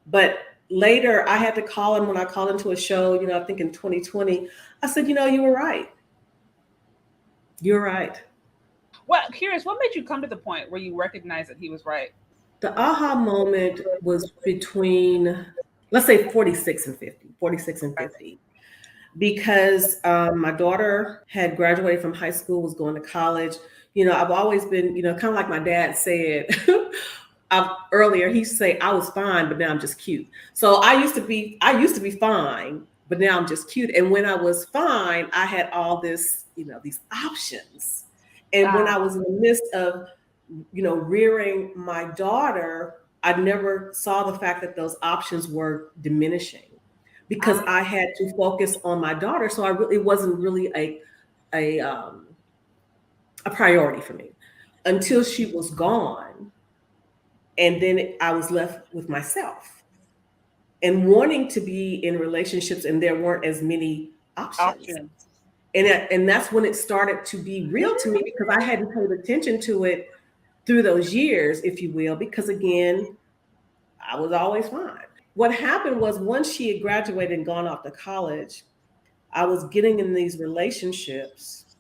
But later I had to call him when I called into a show, I think in 2020. I said, you were right. You're right. Well, curious, what made you come to the point where you recognized that he was right? The aha moment was between, let's say 46 and 50, because my daughter had graduated from high school, was going to college. I've always been, kind of like my dad said earlier, he used to say, I was fine, but now I'm just cute. So I used to be fine, but now I'm just cute. And when I was fine, I had all this, these options. And when I was in the midst of, rearing my daughter, I never saw the fact that those options were diminishing because I had to focus on my daughter. So it wasn't really a a priority for me until she was gone, and then I was left with myself and wanting to be in relationships, and there weren't as many options. And that's when it started to be real to me, because I hadn't paid attention to it through those years, if you will, because again, I was always fine. What happened was, once she had graduated and gone off to college, I was getting in these relationships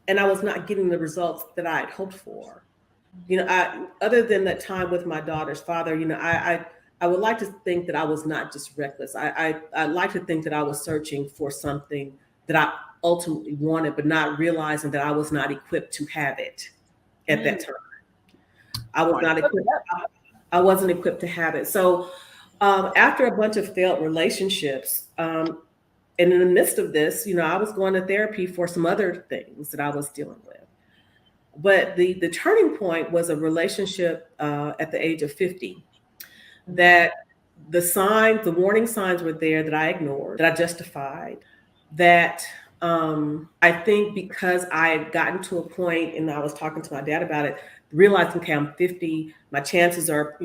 and I was not getting the results that I had hoped for. Other than that time with my daughter's father, I would like to think that I was not just reckless. I like to think that I was searching for something that I ultimately wanted, but not realizing that I was not equipped to have it at that time. I was not equipped. I wasn't equipped to have it. So after a bunch of failed relationships, and in the midst of this, I was going to therapy for some other things that I was dealing with. But the turning point was a relationship at the age of 50, that the warning signs were there that I ignored, that I justified, that I think because I had gotten to a point, and I was talking to my dad about it, realizing, okay, I'm 50, my chances are,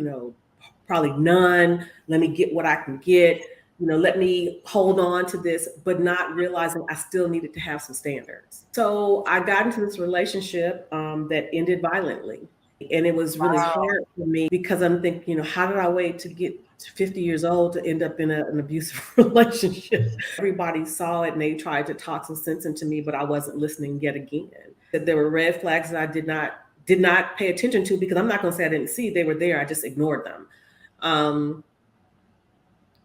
probably none. Let me get what I can get. Let me hold on to this, but not realizing I still needed to have some standards. So I got into this relationship that ended violently. And it was really hard for me, because I'm thinking, how did I wait to get to 50 years old to end up in an abusive relationship? Everybody saw it and they tried to talk some sense into me, but I wasn't listening yet again. That there were red flags that I did not pay attention to, because I'm not going to say I didn't see. They were there. I just ignored them.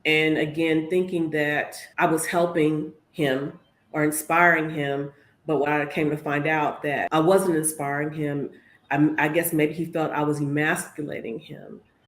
And again, thinking that I was helping him or inspiring him, but what I came to find out that I wasn't inspiring him. I guess maybe he felt I was emasculating him.